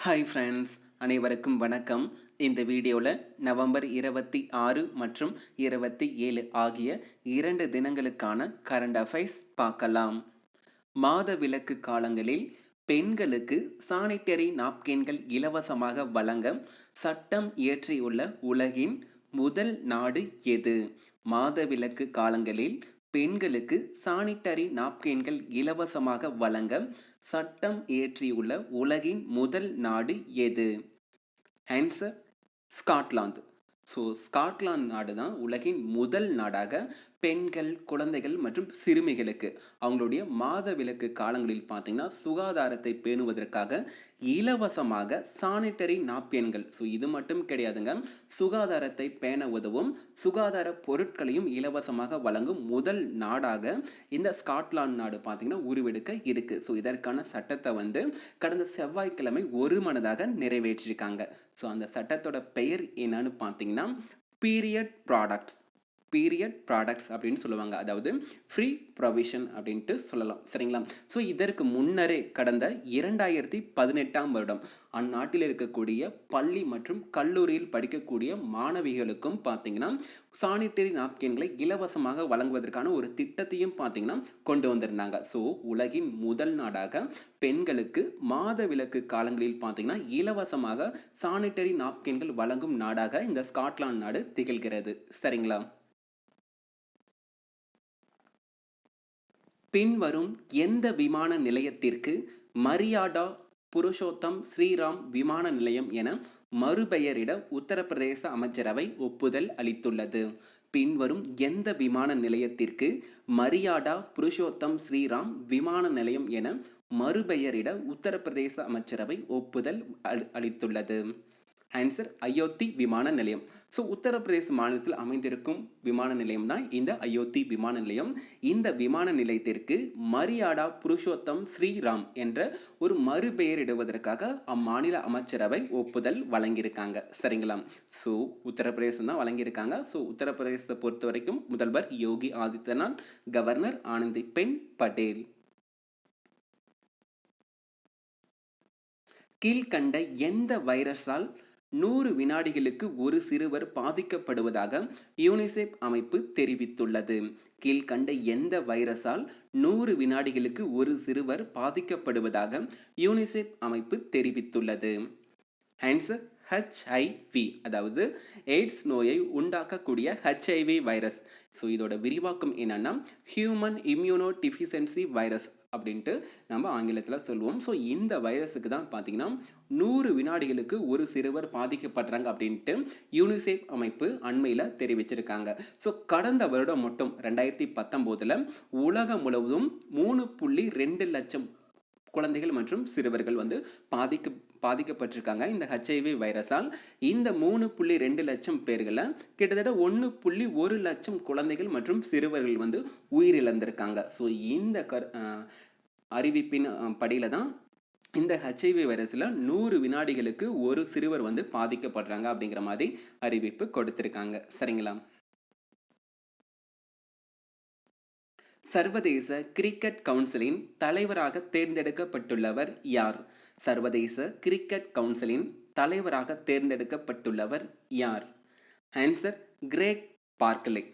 Hi friends, அனைவருக்கும் வணக்கம். இந்த வீடியோவில் நவம்பர் 26 மற்றும் 27 ஆகிய 2 தினங்களுக்கான கரண்ட் அஃபைர்ஸ் பார்க்கலாம். மாத விலக்கு காலங்களில் பெண்களுக்கு சானிட்டரி நாப்கின்கள் இலவசமாக வழங்க சட்டம் இயற்றியுள்ள உலகின் முதல் நாடு எது? மாத விலக்கு காலங்களில் பெண்களுக்கு சானிட்டரி நாப்கின்கள் இலவசமாக வழங்க சட்டம் இயற்றியுள்ள உலகின் முதல் நாடு எது? Answer Scotland. ஸ்காட்லாந்து நாடு தான் உலகின் முதல் நாடாக பெண்கள், குழந்தைகள் மற்றும் சிறுமிகளுக்கு அவங்களுடைய மாத விலக்கு காலங்களில் பார்த்தீங்கன்னா சுகாதாரத்தை பேணுவதற்காக இலவசமாக சானிட்டரி நாப்கின்கள், இது மட்டும் கிடையாதுங்க, சுகாதாரத்தை பேண உதவும் சுகாதார பொருட்களையும் இலவசமாக வழங்கும் முதல் நாடாக இந்த ஸ்காட்லாந்து நாடு பார்த்தீங்கன்னா உருவெடுக்க இருக்கு. இதற்கான சட்டத்தை கடந்த செவ்வாய்க்கிழமை ஒருமனதாக நிறைவேற்றிருக்காங்க. அந்த சட்டத்தோட பெயர் என்னன்னு பார்த்தீங்கன்னா பீரியட் ப்ராடக்ட்ஸ் அப்படின்னு சொல்லுவாங்க. அதாவது ஃப்ரீ ப்ரொவிஷன் அப்படின்ட்டு சொல்லலாம். சரிங்களா? இதற்கு முன்னரே கடந்த 2018ஆம் வருடம் அந்நாட்டில் இருக்கக்கூடிய பள்ளி மற்றும் கல்லூரியில் படிக்கக்கூடிய மாணவிகளுக்கும் பார்த்தீங்கன்னா சானிட்டரி நாப்கின்களை இலவசமாக வழங்குவதற்கான ஒரு திட்டத்தையும் பார்த்தீங்கன்னா கொண்டு வந்திருந்தாங்க. உலகின் முதல் நாடாக பெண்களுக்கு மாத விலக்கு காலங்களில் பார்த்தீங்கன்னா இலவசமாக சானிட்டரி நாப்கின்கள் வழங்கும் நாடாக இந்த ஸ்காட்லாந்து நாடு திகழ்கிறது. சரிங்களா? பின்வரும் எந்த விமான நிலையத்திற்கு மரியாடா புருஷோத்தம் ஸ்ரீராம் விமான நிலையம் என மறுபெயரிட உத்தரப்பிரதேச அமைச்சரவை ஒப்புதல் அளித்துள்ளது? பின்வரும் எந்த விமான நிலையத்திற்கு மரியாடா புருஷோத்தம் ஸ்ரீராம் விமான நிலையம் என மறுபெயரிட உத்தரப்பிரதேச அமைச்சரவை ஒப்புதல் அளித்துள்ளது? ஆன்சர் அயோத்தி விமான நிலையம். உத்தரப்பிரதேச மாநிலத்தில் அமைந்திருக்கும் விமான நிலையம் தான் இந்த அயோத்தி விமான நிலையம். இந்த விமான நிலையத்திற்கு மரியாடா புருஷோத்தம் ஸ்ரீராம் என்ற ஒரு மறுபெயரிடுவதற்காக அம்மாநில அமைச்சரவை ஒப்புதல் வழங்கியிருக்காங்க. சரிங்களா? உத்தரப்பிரதேசம் தான் வழங்கியிருக்காங்க. உத்தரப்பிரதேசத்தை பொறுத்த வரைக்கும் முதல்வர் யோகி ஆதித்யநாத், கவர்னர் ஆனந்திபென் பட்டேல். கீழ்கண்ட எந்த வைரஸால் 100 வினாடிகளுக்கு ஒரு சிறுவர் பாதிக்கப்படுவதாக யூனிசெஃப் அமைப்பு தெரிவித்துள்ளது? கீழ்கண்ட எந்த வைரஸால் 100 வினாடிகளுக்கு ஒரு சிறுவர் பாதிக்கப்படுவதாக யூனிசெஃப் அமைப்பு தெரிவித்துள்ளது? ஆன்சர் HIV, அதாவது எய்ட்ஸ் நோயை உண்டாக்கக்கூடிய HIV வைரஸ். இதோட விரிவாக்கம் என்னன்னா ஹியூமன் இம்யூனோ டிஃபிஷியன்சி வைரஸ் அப்படின்ட்டு நம்ம ஆங்கிலத்தில் சொல்லுவோம். இந்த வைரஸுக்கு தான் பார்த்தீங்கன்னா 100 வினாடிகளுக்கு ஒரு சிறுவர் பாதிக்கப்படுறாங்க அப்படின்ட்டு யூனிசெஃப் அமைப்பு அண்மையில் தெரிவிச்சிருக்காங்க. கடந்த வருடம் மட்டும் 2019 உலகம் முழுவதும் 3.2 லட்சம் குழந்தைகள் மற்றும் சிறுவர்கள் பாதிக்கப்பட்டிருக்காங்க இந்த HIV வைரஸால். இந்த 3.2 லட்சம் பேர்களை கிட்டத்தட்ட 1.1 லட்சம் குழந்தைகள் மற்றும் சிறுவர்கள் உயிரிழந்திருக்காங்க. இந்த அறிவிப்பின் படியில தான் இந்த HIV வைரஸில் 100 வினாடிகளுக்கு ஒரு சிறுவர் பாதிக்கப்படுறாங்க அப்படிங்கிற மாதிரி அறிவிப்பு கொடுத்திருக்காங்க. சரிங்களா? சர்வதேச கிரிக்கெட் கவுன்சிலின் தலைவராக தேர்ந்தெடுக்கப்பட்டுள்ளவர் யார்? சர்வதேச கிரிக்கெட் கவுன்சிலின் தலைவராக தேர்ந்தெடுக்கப்பட்டுள்ளவர் யார்? Answer Greg Barclay.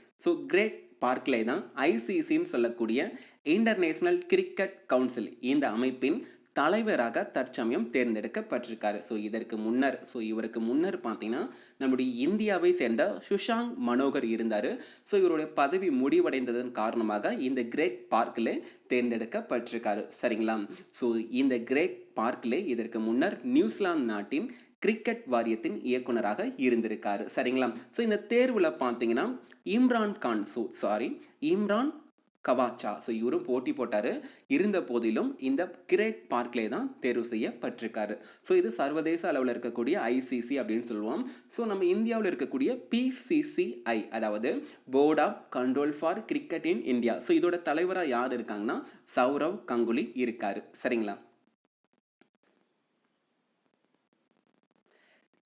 Greg Barclay தான் ICCன்னு சொல்லக்கூடிய இன்டர்நேஷனல் கிரிக்கெட் கவுன்சில் இந்த அமைப்பின் தலைவராக தற்சமயம் தேர்ந்தெடுக்கப்பட்டிருக்காரு. இவருக்கு முன்னர் பார்த்தீங்கன்னா நம்முடைய இந்தியாவை சேர்ந்த சுஷாங் மனோகர் இருந்தார். இவருடைய பதவி முடிவடைந்ததன் காரணமாக இந்த கிரேக் பார்க்லே தேர்ந்தெடுக்கப்பட்டிருக்காரு. சரிங்களா? இந்த கிரேக் பார்க்லே இதற்கு முன்னர் நியூசிலாந்து நாட்டின் கிரிக்கெட் வாரியத்தின் இயக்குனராக இருந்திருக்காரு. சரிங்களா? இந்த தேர்வுல பார்த்தீங்கன்னா இம்ரான் கவாச்சா இவரும் போட்டி போட்டாரு. இருந்த போதிலும் இந்த கிரேக் பார்க்லே தான் தேர்வு செய்யப்பட்டிருக்காரு. இது சர்வதேச அளவில் இருக்கக்கூடிய ICC அப்படின்னு சொல்லுவோம். நம்ம இந்தியாவில் இருக்கக்கூடிய PCCI, அதாவது board of control for cricket in India. இதோட தலைவராக யார் இருக்காங்கன்னா சௌரவ் கங்குலி இருக்காரு. சரிங்களா?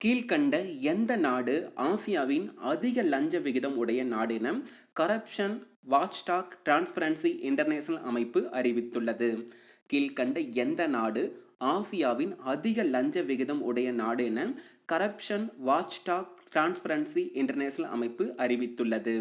கீழ்கண்ட எந்த நாடு ஆசியாவின் அதிக லஞ்ச விகிதம் உடைய நாடு என கரப்ஷன் வாட்ச்டாக் டிரான்ஸ்பரன்சி இன்டர்நேஷனல் அமைப்பு அறிவித்துள்ளது? கீழ்கண்ட எந்த நாடு ஆசியாவின் அதிக லஞ்ச விகிதம் உடைய நாடு என கரப்ஷன் வாட்ச்டாக் டிரான்ஸ்பரன்சி இன்டர்நேஷனல் அமைப்பு அறிவித்துள்ளது?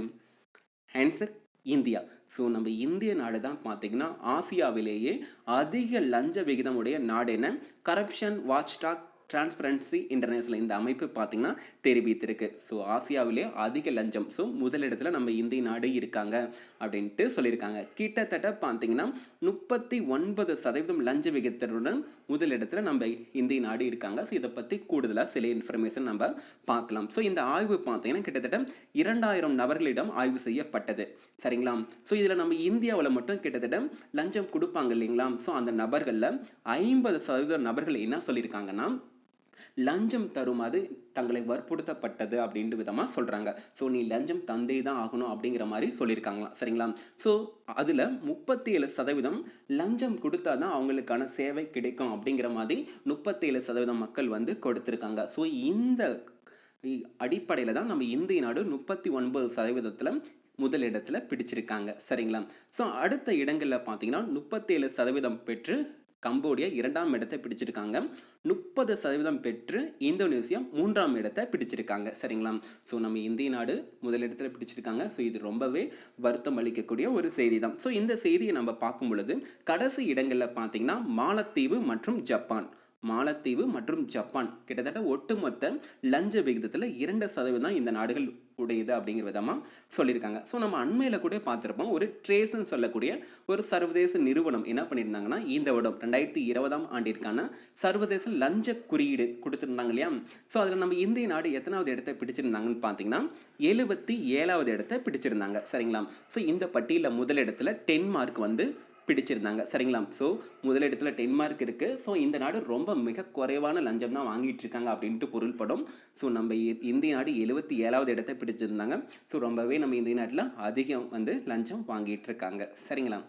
Answer India. ஸோ நம்ம இந்திய நாடு தான் பார்த்தீங்கன்னா ஆசியாவிலேயே அதிக லஞ்ச விகிதம் உடைய நாடு என கரப்ஷன் வாட்ச்டாக் டிரான்ஸ்பரன்சி இன்டர்நேஷனல் இந்த அமைப்பு பார்த்தீங்கன்னா தெரிவித்திருக்கு. ஸோ ஆசியாவிலே அதிக லஞ்சம், ஸோ முதலிடத்தில் நம்ம இந்திய நாடு இருக்காங்க அப்படின்ட்டு சொல்லியிருக்காங்க. கிட்டத்தட்ட பார்த்தீங்கன்னா 39% லஞ்ச விகிதத்துடன் முதலிடத்தில் நம்ம இந்திய நாடு இருக்காங்க. ஸோ இதை பற்றி கூடுதலாக சில இன்ஃபர்மேஷன் நம்ம பார்க்கலாம். ஸோ இந்த ஆய்வு பார்த்தீங்கன்னா கிட்டத்தட்ட 2000 நபர்களிடம் ஆய்வு செய்யப்பட்டது. சரிங்களா? ஸோ இதில் நம்ம இந்தியாவில் மட்டும் கிட்டத்தட்ட லஞ்சம் கொடுப்பாங்க இல்லைங்களா? ஸோ அந்த நபர்களில் 50% நபர்கள் என்ன சொல்லியிருக்காங்கன்னா லஞ்சம் தருமாறு தங்களை வற்புறுத்தப்பட்டது அப்படின்ற விதமாக சொல்கிறாங்க. ஸோ நீ லஞ்சம் தந்தே தான் ஆகணும் அப்படிங்கிற மாதிரி சொல்லியிருக்காங்களாம். சரிங்களா? ஸோ அதில் 37% லஞ்சம் கொடுத்தா தான் அவங்களுக்கான சேவை கிடைக்கும் அப்படிங்கிற மாதிரி 37% மக்கள் வந்து கொடுத்துருக்காங்க. ஸோ இந்த அடிப்படையில் தான் நம்ம இந்திய நாடு 39% முதலிடத்தில் பிடிச்சிருக்காங்க. சரிங்களா? ஸோ அடுத்த இடங்களில் பார்த்தீங்கன்னா 37% பெற்று கம்போடியா 2ஆம் இடத்தை பிடிச்சிருக்காங்க. 30% பெற்று இந்தோனேசியா 3ஆம் இடத்தை பிடிச்சிருக்காங்க. சரிங்களா? ஸோ நம்ம இந்திய நாடு முதலிடத்தில் பிடிச்சிருக்காங்க. ஸோ இது ரொம்பவே வருத்தம் அளிக்கக்கூடிய ஒரு செய்தி தான். ஸோ இந்த செய்தியை நம்ம பார்க்கும் பொழுது கடைசி இடங்களில் பார்த்தீங்கன்னா மாலத்தீவு மற்றும் ஜப்பான் கிட்டத்தட்ட ஒட்டுமொத்த லஞ்ச விகிதத்தில் 2% தான் இந்த நாடுகள் உடையது அப்படிங்கிற விதமாக சொல்லியிருக்காங்க. ஸோ நம்ம அண்மையில் கூட பார்த்துருப்போம், ஒரு ட்ரேஸ்ன்னு சொல்லக்கூடிய ஒரு சர்வதேச நிறுவனம் என்ன பண்ணியிருந்தாங்கன்னா இந்த வருடம் 2020ஆம் ஆண்டிற்கான சர்வதேச லஞ்ச குறியீடு கொடுத்துருந்தாங்க இல்லையா? ஸோ அதில் நம்ம இந்திய நாடு எத்தனாவது இடத்தை பிடிச்சிருந்தாங்கன்னு பார்த்தீங்கன்னா 77வது இடத்தை பிடிச்சிருந்தாங்க. சரிங்களா? ஸோ இந்த பட்டியலில் முதலிடத்தில் டென்மார்க் வந்து பிடிச்சிருந்தாங்க. சரிங்களா? ஸோ முதலிடத்தில் டென்மார்க் இருக்குது. ஸோ இந்த நாடு ரொம்ப மிக குறைவான லஞ்சம் தான் வாங்கிட்டு இருக்காங்க அப்படின்ட்டு பொருள்படும். ஸோ நம்ம இந்திய நாடு 77வது இடத்தை பிடிச்சிருந்தாங்க. ஸோ ரொம்பவே நம்ம இந்திய நாட்டில் அதிகம் வந்து லஞ்சம் வாங்கிட்டு இருக்காங்க. சரிங்களா?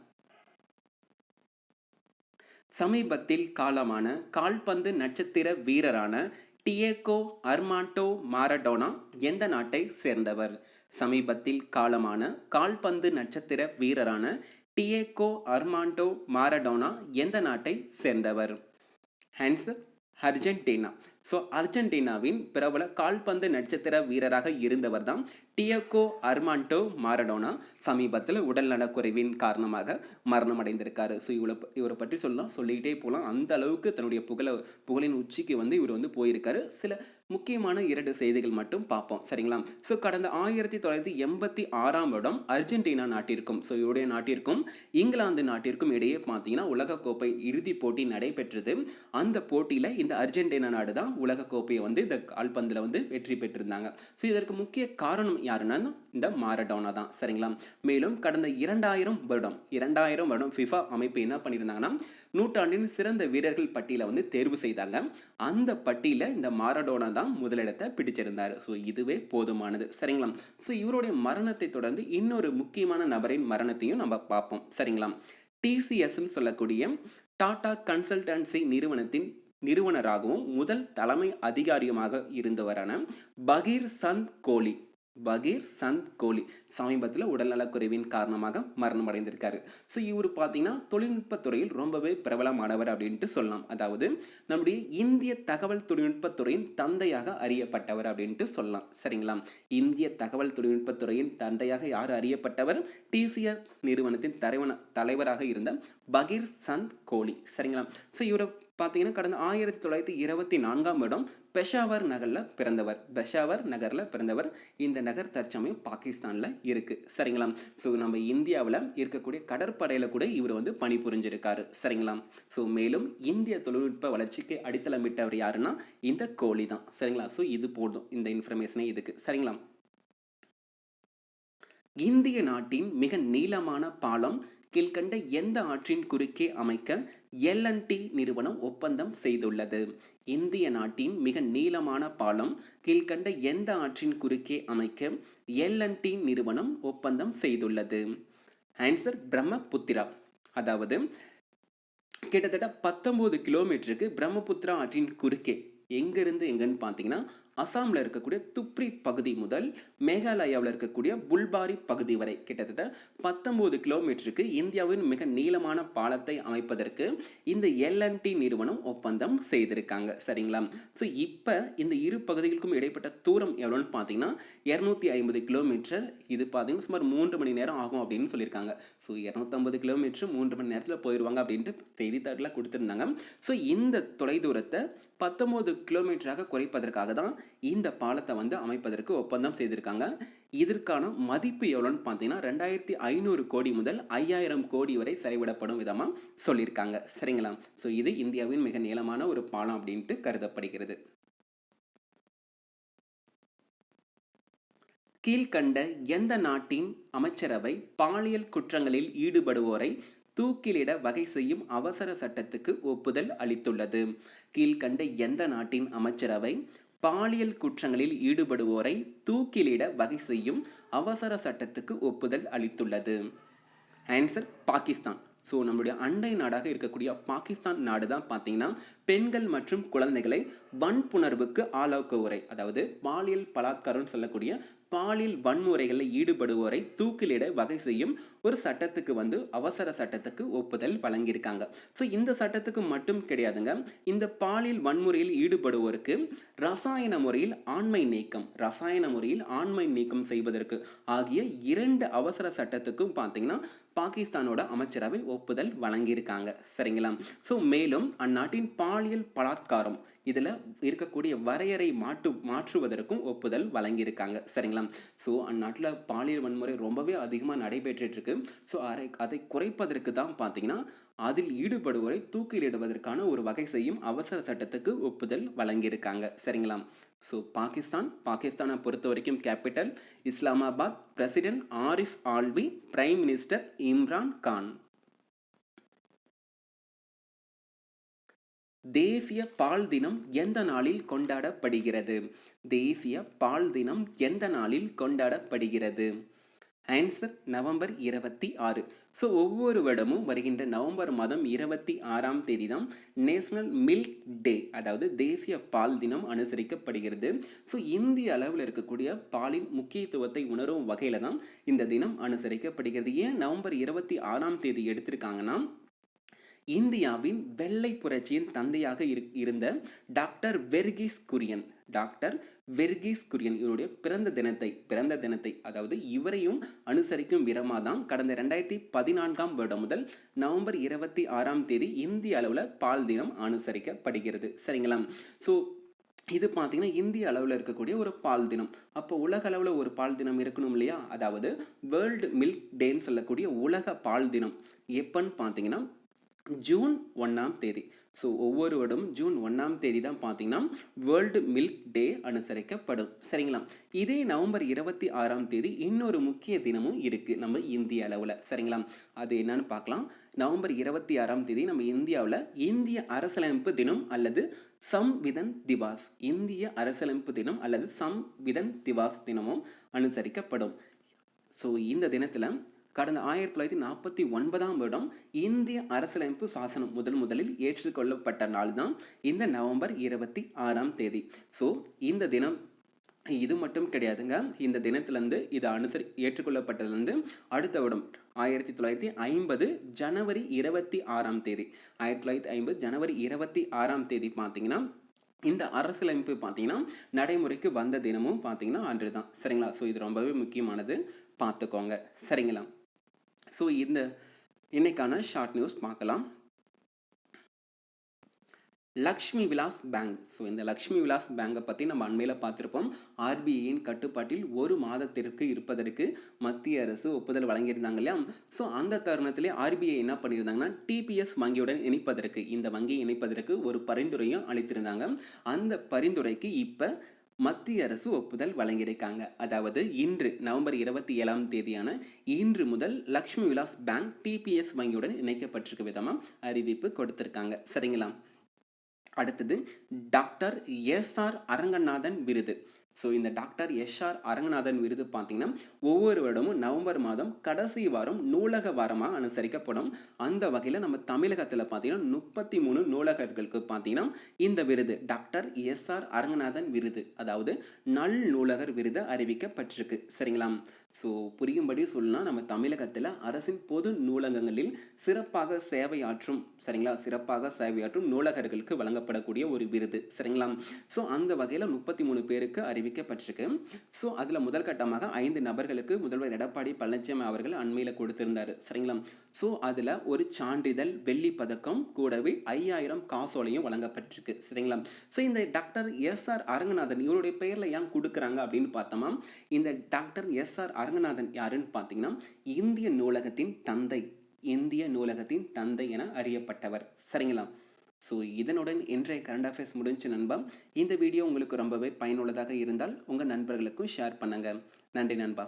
சமீபத்தில் காலமான கால்பந்து நட்சத்திர வீரரான டியேகோ அர்மாண்டோ மாரடோனா எந்த நாட்டை சேர்ந்தவர்? சமீபத்தில் காலமான கால்பந்து நட்சத்திர வீரரான டியேகோ அர்மாண்டோ மாரடோனா எந்த நாட்டை சேர்ந்தவர்? Answer Argentina. ஸோ அர்ஜென்டினாவின் பிரபல கால்பந்து நட்சத்திர வீரராக இருந்தவர் தான் டியேகோ அர்மாண்டோ மாரடோனா. சமீபத்தில் உடல்நலக்குறைவின் காரணமாக மரணம் அடைந்திருக்காரு. ஸோ இவரை பற்றி சொல்லிக்கிட்டே போகலாம். அந்த அளவுக்கு தன்னுடைய புகழின் உச்சிக்கு வந்து இவர் வந்து போயிருக்காரு. சில முக்கியமான 2 செய்திகள் மட்டும் பார்ப்போம். சரிங்களா? ஸோ கடந்த 1986ஆம் வருடம் அர்ஜென்டினா நாட்டிற்கும் ஸோ இவருடைய நாட்டிற்கும் இங்கிலாந்து நாட்டிற்கும் இடையே பார்த்தீங்கன்னா உலகக்கோப்பை இறுதிப் போட்டி நடைபெற்றது. அந்த போட்டியில் இந்த அர்ஜென்டினா நாடு தான் உலகக்கோப்பையை வந்து இந்த கால்பந்தில் வந்து வெற்றி பெற்றிருந்தாங்க. ஸோ இதற்கு முக்கிய காரணம் யாருன்னா இந்த மாரடோனா தான். சரிங்களா? மேலும் கடந்த 2000 வருடம் ஃபிஃபா அமைப்பு என்ன பண்ணியிருந்தாங்கன்னா நூற்றாண்டின் சிறந்த வீரர்கள் பட்டியலை வந்து தேர்வு செய்தாங்க. அந்த பட்டியலில் இந்த மாரடோனா தான் முதலிடத்தை பிடிச்சிருந்தார். ஸோ இதுவே போதுமானது. சரிங்களா? ஸோ இவருடைய மரணத்தை தொடர்ந்து இன்னொரு முக்கியமான நபரின் மரணத்தையும் நம்ம பார்ப்போம். சரிங்களா? டிசிஎஸ்ன்னு சொல்லக்கூடிய டாடா கன்சல்டன்சி நிறுவனத்தின் நிறுவனராகவும் முதல் தலைமை அதிகாரியுமாக இருந்தவரான பகீர் சந்த் கோலி சமீபத்தில் உடல்நலக்குறைவின் காரணமாக மரணம் அடைந்திருக்காரு. ஸோ இவர் பார்த்தீங்கன்னா தொழில்நுட்பத்துறையில் ரொம்பவே பிரபலமானவர் அப்படின்ட்டு சொல்லலாம். அதாவது நம்முடைய இந்திய தகவல் தொழில்நுட்பத்துறையின் தந்தையாக அறியப்பட்டவர் அப்படின்ட்டு சொல்லலாம். சரிங்களா? இந்திய தகவல் தொழில்நுட்பத்துறையின் தந்தையாக யார் அறியப்பட்டவர்? டிசிஎஸ் நிறுவனத்தின் தலைவராக இருந்த பகீர் சந்த் கோலி. சரிங்களா? ஸோ இவரை பார்த்தீங்கன்னா கடந்த 1924ஆம் வருடம் பெஷாவர் நகரில் பிறந்தவர். இந்த நகர் தற்சமயம் பாகிஸ்தானில் இருக்கு. சரிங்களா? ஸோ நம்ம இந்தியாவில் இருக்கக்கூடிய கடற்படையில் கூட இவர் வந்து பணிபுரிஞ்சிருக்காரு. சரிங்களா? ஸோ மேலும் இந்திய தொழில்நுட்ப வளர்ச்சிக்கு அடித்தளமிட்டவர் யாருன்னா இந்த கோலி தான். சரிங்களா? ஸோ இது போதும் இந்த இன்ஃபர்மேஷனே இதுக்கு. சரிங்களா? இந்திய நாட்டின் மிக நீளமான பாலம் கீழ்கண்ட எந்த ஆற்றின் குறுக்கே அமைக்க L&T நிறுவனம் ஒப்பந்தம் செய்துள்ளது? இந்திய நாட்டின் மிக நீளமான பாலம் கீழ்கண்ட எந்த ஆற்றின் குறுக்கே அமைக்க L&T நிறுவனம் ஒப்பந்தம் செய்துள்ளது? ஆன்சர் பிரம்மபுத்திரா. அதாவது கிட்டத்தட்ட 19 கிலோமீட்டருக்கு பிரம்மபுத்திரா ஆற்றின் குறுக்கே எங்கிருந்து எங்கன்னு பார்த்தீங்கன்னா அசாமில் இருக்கக்கூடிய துப்ரி பகுதி முதல் மேகாலயாவில் இருக்கக்கூடிய புல்பாரி பகுதி வரை கிட்டத்தட்ட 19 கிலோமீட்டருக்கு இந்தியாவின் மிக நீளமான பாலத்தை அமைப்பதற்கு இந்த எல்என்டி நிறுவனம் ஒப்பந்தம் செய்திருக்காங்க. சரிங்களா? ஸோ இப்போ இந்த இரு பகுதிகளுக்கும் இடைப்பட்ட தூரம் எவ்வளோன்னு பார்த்தீங்கன்னா 250 கிலோமீட்டர். இது பார்த்தீங்கன்னா சுமார் 3 மணி நேரம் ஆகும் அப்படின்னு சொல்லியிருக்காங்க. ஸோ 250 கிலோமீட்டர் 3 மணி நேரத்தில் போயிடுவாங்க அப்படின்ட்டு செய்தித்தாளில் கொடுத்துருந்தாங்க. ஸோ இந்த தொலைதூரத்தை 19 கிலோமீட்டராக குறைப்பதற்காக தான் இந்த பாலத்தை வந்து அமைப்பதற்கு ஒப்பந்தம் செய்திருக்காங்க. இதற்கான மதிப்பு எவ்வளோன்னு பார்த்தீங்கன்னா 2500 கோடி முதல் 5000 கோடி வரை செலவிடப்படும் விதமாக சொல்லியிருக்காங்க. சரிங்களா? ஸோ இது இந்தியாவின் மிக நீளமான ஒரு பாலம் அப்படின்ட்டு கருதப்படுகிறது. கீழ்கண்ட எந்த நாட்டின் அமைச்சரவை பாலியல் குற்றங்களில் ஈடுபடுவோரை தூக்கிலிட வகை செய்யும் அவசர சட்டத்துக்கு ஒப்புதல் அளித்துள்ளது? கீழ்கண்ட எந்த நாட்டின் அமைச்சரவை பாலியல் குற்றங்களில் ஈடுபடுவோரை தூக்கிலிட வகை செய்யும் அவசர சட்டத்துக்கு ஒப்புதல் அளித்துள்ளது? ஆன்சர் பாகிஸ்தான். ஸோ நம்மளுடைய அண்டை நாடாக இருக்கக்கூடிய பாகிஸ்தான் நாடு தான் பார்த்தீங்கன்னா பெண்கள் மற்றும் குழந்தைகளை வன்புணர்வுக்கு ஆளாக்குவோரை, அதாவது பாலியல் பலாத்காரம் சொல்லக்கூடிய பாலியல் வன்முறைகளில் ஈடுபடுவோரை தூக்கிலிட வகை செய்யும் ஒரு சட்டத்துக்கு வந்து அவசர சட்டத்துக்கு ஒப்புதல் வழங்கியிருக்காங்க. ஸோ இந்த சட்டத்துக்கு மட்டும் கிடையாதுங்க, இந்த பாலியல் வன்முறையில் ஈடுபடுவோருக்கு ரசாயன முறையில் ஆண்மை நீக்கம் செய்வதற்கு ஆகிய 2 அவசர சட்டத்துக்கும் பார்த்தீங்கன்னா பாகிஸ்தானோட அமைச்சரவை ஒப்புதல் வழங்கியிருக்காங்க. சரிங்களா? ஸோ மேலும் அந்நாட்டின் பாலியல் பலாத்காரம் இதில் இருக்கக்கூடிய வரையறை மாற்றுவதற்கும் ஒப்புதல் வழங்கியிருக்காங்க. சரிங்களா? ஸோ அந்நாட்டில் பாலியல் வன்முறை ரொம்பவே அதிகமாக நடைபெற்றுட்டு இருக்கு. ஸோ அதை குறைப்பதற்கு தான் பார்த்தீங்கன்னா அதில் ஈடுபடுவோரை தூக்கிலிடுவதற்கான ஒரு வகை செய்யும் அவசர சட்டத்துக்கு ஒப்புதல் வழங்கியிருக்காங்க. சரிங்களா? ஸோ பாகிஸ்தானை பொறுத்த வரைக்கும் capital Islamabad, president Arif Alvi, prime minister Imran Khan. தேசிய பால் தினம் எந்த நாளில் கொண்டாடப்படுகிறது? தேசிய பால் தினம் எந்த நாளில் கொண்டாடப்படுகிறது? Answer November 26. ஸோ ஒவ்வொரு வருடமும் வருகின்ற நவம்பர் மாதம் 26ஆம் தேதி தான் நேஷனல் மில்க் டே, அதாவது தேசிய பால் தினம் அனுசரிக்கப்படுகிறது. ஸோ இந்திய அளவில் இருக்கக்கூடிய பாலின் முக்கியத்துவத்தை உணரும் வகையில் தான் இந்த தினம் அனுசரிக்கப்படுகிறது. ஏன் நவம்பர் 26ஆம் தேதி எடுத்திருக்காங்கன்னா இந்தியாவின் வெள்ளை புரட்சியின் தந்தையாக இருந்த டாக்டர் வெர்கீஸ் குரியன் இவருடைய பிறந்த தினத்தை அதாவது இவரையும் அனுசரிக்கும் விதமாக தான் கடந்த 2014ஆம் வருடம் முதல் நவம்பர் 26ஆம் தேதி இந்திய அளவில் பால் தினம் அனுசரிக்கப்படுகிறது. சரிங்களா? ஸோ இது பார்த்தீங்கன்னா இந்திய அளவில் இருக்கக்கூடிய ஒரு பால் தினம். அப்போ உலக அளவில் ஒரு பால் தினம் இருக்கணும் இல்லையா? அதாவது வேர்ல்டு மில்க் டேன்னு சொல்லக்கூடிய உலக பால் தினம் எப்பன்னு பார்த்தீங்கன்னா ஜூன் 1ஆம் தேதி. ஸோ ஒவ்வொரு வருடமும் ஜூன் 1ஆம் தேதி தான் பார்த்தீங்கன்னா வேர்ல்டு மில்க் டே அனுசரிக்கப்படும். சரிங்களா? இதே நவம்பர் 26ஆம் தேதி இன்னொரு முக்கிய தினமும் இருக்குது நம்ம இந்திய அளவில். சரிங்களா? அது என்னன்னு பார்க்கலாம். நவம்பர் 26ஆம் தேதி நம்ம இந்தியாவில் இந்திய அரசியலமைப்பு தினம் அல்லது சம்விதன் திவாஸ், இந்திய அரசியலமைப்பு தினம் அல்லது சம்விதன் திவாஸ் தினமும் அனுசரிக்கப்படும். ஸோ இந்த தினத்தில் கடந்த 1949ஆம் வருடம் இந்திய அரசியலமைப்பு சாசனம் முதலில் ஏற்றுக்கொள்ளப்பட்ட நாள் தான் இந்த நவம்பர் 26ஆம் தேதி. ஸோ இந்த தினம் இது மட்டும் கிடையாதுங்க, இந்த தினத்திலேருந்து இது ஏற்றுக்கொள்ளப்பட்டதுலேருந்து அடுத்த வருடம் 1950 ஜனவரி 26ஆம் தேதி 1950 ஜனவரி 26ஆம் தேதி பார்த்தீங்கன்னா இந்த அரசியலமைப்பு பார்த்தீங்கன்னா நடைமுறைக்கு வந்த தினமும் பார்த்தீங்கன்னா அன்று தான். சரிங்களா? ஸோ இது ரொம்பவே முக்கியமானது, பார்த்துக்கோங்க. சரிங்களா? ஸோ இந்த இன்னைக்கான ஷார்ட் நியூஸ் பார்க்கலாம். லக்ஷ்மி விலாஸ் பேங்க். ஸோ இந்த லக்ஷ்மி விலாஸ் பேங்கை பற்றி நம்ம அண்மையில் பார்த்துருப்போம். ஆர்பிஐயின் கட்டுப்பாட்டில் 1 மாதத்திற்கு இருப்பதற்கு மத்திய அரசு ஒப்புதல் வழங்கியிருந்தாங்க இல்லையா? ஸோ அந்த தருணத்திலே ஆர்பிஐ என்ன பண்ணியிருந்தாங்கன்னா டிபிஎஸ் வங்கியுடன் இணைப்பதற்கு, இந்த வங்கியை இணைப்பதற்கு ஒரு பரிந்துரையும் அளித்திருந்தாங்க. அந்த பரிந்துரைக்கு இப்போ மத்திய அரசு ஒப்புதல் வழங்கியிருக்காங்க. அதாவது இன்று நவம்பர் 27ஆம் தேதியான இன்று முதல் லக்ஷ்மி விலாஸ் பேங்க் டிபிஎஸ் வங்கியுடன் இணைக்கப்பட்டிருக்க விதமாக அறிவிப்பு கொடுத்திருக்காங்க. சரிங்களா? அடுத்தது டாக்டர் எஸ்ஆர் அரங்கநாதன் விருது. ஸோ இந்த டாக்டர் எஸ்ஆர் அரங்கநாதன் விருது பார்த்தீங்கன்னா ஒவ்வொரு வருடமும் நவம்பர் மாதம் கடைசி வாரம் நூலக வாரமாக அனுசரிக்கப்படும். அந்த வகையில் நம்ம தமிழகத்தில் பார்த்தீங்கன்னா 33 நூலகர்களுக்கு பார்த்தீங்கன்னா இந்த விருது டாக்டர் எஸ்ஆர் அரங்கநாதன் விருது, அதாவது நல் நூலகர் விருது அறிவிக்கப்பட்டிருக்கு. சரிங்களா? ஸோ புரியும்படி சொல்லலாம், நம்ம தமிழகத்தில் அரசின் பொது நூலகங்களில் சிறப்பாக சேவையாற்றும், சரிங்களா, சிறப்பாக சேவையாற்றும் நூலகர்களுக்கு வழங்கப்படக்கூடிய ஒரு விருது. சரிங்களா? ஸோ அந்த வகையில் 33 பேருக்கு அறிவிக்கப்பட்டிருக்கு. ஸோ அதில் முதல் கட்டமாக 5 நபர்களுக்கு முதல்வர் எடப்பாடி பழனிசாமி அவர்கள் அண்மையில் கொடுத்திருந்தாரு. சரிங்களா? ஸோ அதில் ஒரு சான்றிதழ், வெள்ளி பதக்கம், கூடவே 5000 காசோலையும் வழங்கப்பட்டிருக்கு. சரிங்களா? ஸோ இந்த டாக்டர் எஸ்ஆர் அரங்கநாதன் இவருடைய பெயரில் ஏன் கொடுக்குறாங்க அப்படின்னு பார்த்தோமா, இந்த டாக்டர் எஸ்ஆர் அரங்கநாதன் யாருன்னு பார்த்தீங்கன்னா இந்திய நூலகத்தின் தந்தை, இந்திய நூலகத்தின் தந்தை என அறியப்பட்டவர். சரிங்களா? ஸோ இதனுடன் இன்றைய கரண்ட் அஃபேர்ஸ் முடிஞ்சு நண்பா. இந்த வீடியோ உங்களுக்கு ரொம்பவே பயனுள்ளதாக இருந்தால் உங்கள் நண்பர்களுக்கும் ஷேர் பண்ணுங்கள். நன்றி நண்பா.